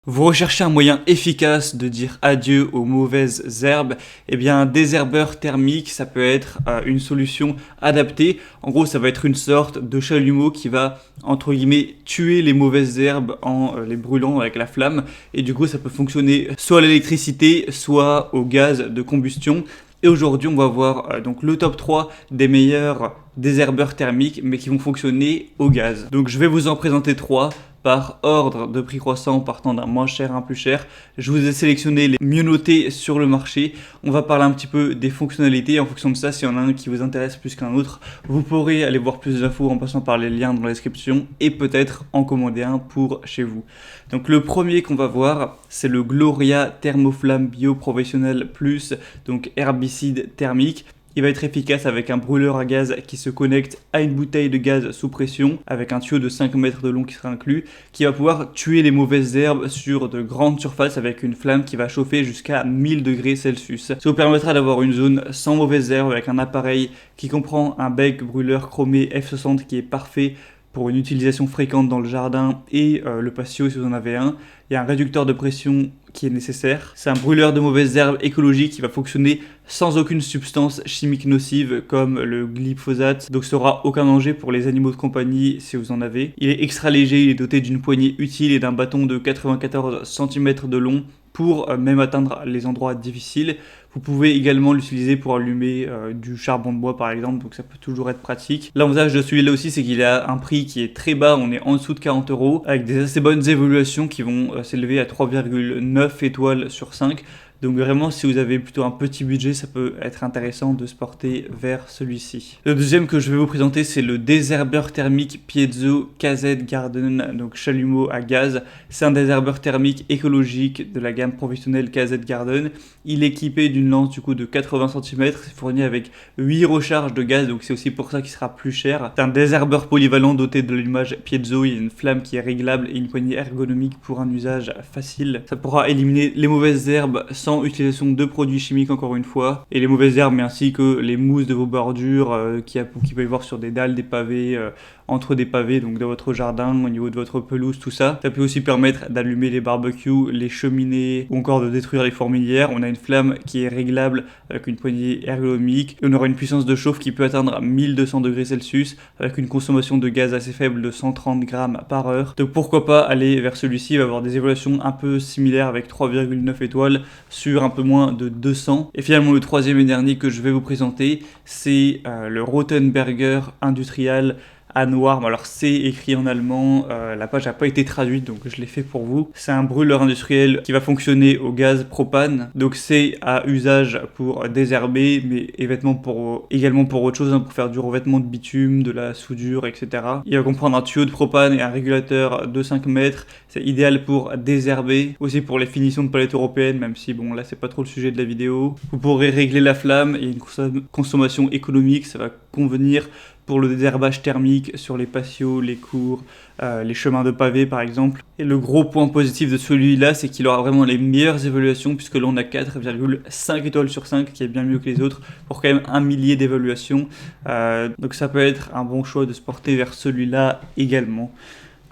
Vous recherchez un moyen efficace de dire adieu aux mauvaises herbes? Eh bien, un désherbeur thermique, ça peut être une solution adaptée. En gros, ça va être une sorte de chalumeau qui va, entre guillemets, tuer les mauvaises herbes en les brûlant avec la flamme. Et du coup, ça peut fonctionner soit à l'électricité, soit au gaz de combustion. Et aujourd'hui, on va voir donc le top 3 des meilleurs désherbeurs thermiques, mais qui vont fonctionner au gaz. Donc, je vais vous en présenter 3 par ordre de prix croissant, partant d'un moins cher à un plus cher. Je vous ai sélectionné les mieux notés sur le marché. On va parler un petit peu des fonctionnalités. En fonction de ça, s'il y en a un qui vous intéresse plus qu'un autre, vous pourrez aller voir plus d'infos en passant par les liens dans la description et peut-être en commander un pour chez vous. Donc le premier qu'on va voir, c'est le Gloria Thermoflamme Bio Professionnel Plus, donc herbicide thermique. Il va être efficace avec un brûleur à gaz qui se connecte à une bouteille de gaz sous pression avec un tuyau de 5 mètres de long qui sera inclus, qui va pouvoir tuer les mauvaises herbes sur de grandes surfaces avec une flamme qui va chauffer jusqu'à 1000 degrés Celsius. Ça vous permettra d'avoir une zone sans mauvaises herbes avec un appareil qui comprend un bec brûleur chromé F60 qui est parfait pour une utilisation fréquente dans le jardin et le patio si vous en avez un. Il y a un réducteur de pression qui est nécessaire. C'est un brûleur de mauvaises herbes écologique qui va fonctionner sans aucune substance chimique nocive comme le glyphosate, donc ça n'aura aucun danger pour les animaux de compagnie si vous en avez. Il est extra léger, il est doté d'une poignée utile et d'un bâton de 94 cm de long pour même atteindre les endroits difficiles. Vous pouvez également l'utiliser pour allumer du charbon de bois par exemple, donc ça peut toujours être pratique. L'avantage de celui-là aussi, c'est qu'il a un prix qui est très bas, on est en dessous de 40 €, avec des assez bonnes évaluations qui vont s'élever à 3,9 étoiles sur 5. Donc vraiment, si vous avez plutôt un petit budget, ça peut être intéressant de se porter vers celui-ci. Le deuxième que je vais vous présenter, c'est le désherbeur thermique Piezo KZ Garden, donc chalumeau à gaz. C'est un désherbeur thermique écologique de la gamme professionnelle KZ Garden. Il est équipé d'une lance du coup de 80 cm, c'est fourni avec 8 recharges de gaz, donc c'est aussi pour ça qu'il sera plus cher. C'est un désherbeur polyvalent doté de l'allumage Piezo, il y a une flamme qui est réglable et une poignée ergonomique pour un usage facile. Ça pourra éliminer les mauvaises herbes sans utilisation de produits chimiques encore une fois, et les mauvaises herbes mais ainsi que les mousses de vos bordures qui peut y avoir sur des dalles, des pavés, entre des pavés, donc dans votre jardin, au niveau de votre pelouse, tout ça. Ça peut aussi permettre d'allumer les barbecues, les cheminées ou encore de détruire les fourmilières. On a une flamme qui est réglable avec une poignée ergonomique et on aura une puissance de chauffe qui peut atteindre 1200 degrés Celsius avec une consommation de gaz assez faible de 130 grammes par heure. Donc pourquoi pas aller vers celui-ci, il va avoir des évaluations un peu similaires avec 3,9 étoiles sur un peu moins de 200. Et finalement le troisième et dernier que je vais vous présenter, c'est le Rothenberger Industrial Anwarm. Alors c'est écrit en allemand, la page n'a pas été traduite donc je l'ai fait pour vous. C'est un brûleur industriel qui va fonctionner au gaz propane, donc c'est à usage pour désherber mais également pour autre chose, pour faire du revêtement de bitume, de la soudure, etc. Il va comprendre un tuyau de propane et un régulateur de 5 mètres, c'est idéal pour désherber, aussi pour les finitions de palette européenne, même si bon là c'est pas trop le sujet de la vidéo. Vous pourrez régler la flamme et une consommation économique, ça va convenir pour le désherbage thermique sur les patios, les cours, les chemins de pavés par exemple. Et le gros point positif de celui-là, c'est qu'il aura vraiment les meilleures évaluations, puisque là on a 4,5 étoiles sur 5, qui est bien mieux que les autres, pour quand même 1 millier d'évaluations. Donc ça peut être un bon choix de se porter vers celui-là également.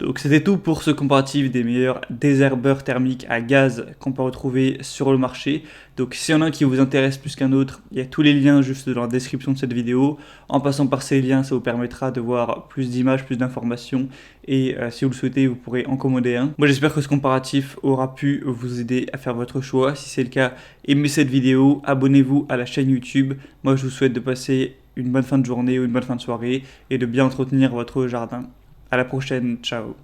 Donc c'était tout pour ce comparatif des meilleurs désherbeurs thermiques à gaz qu'on peut retrouver sur le marché. Donc s'il y en a un qui vous intéresse plus qu'un autre, il y a tous les liens juste dans la description de cette vidéo. En passant par ces liens, ça vous permettra de voir plus d'images, plus d'informations et si vous le souhaitez, vous pourrez en commander un. Moi j'espère que ce comparatif aura pu vous aider à faire votre choix. Si c'est le cas, aimez cette vidéo, abonnez-vous à la chaîne YouTube. Moi je vous souhaite de passer une bonne fin de journée ou une bonne fin de soirée et de bien entretenir votre jardin. À la prochaine, ciao.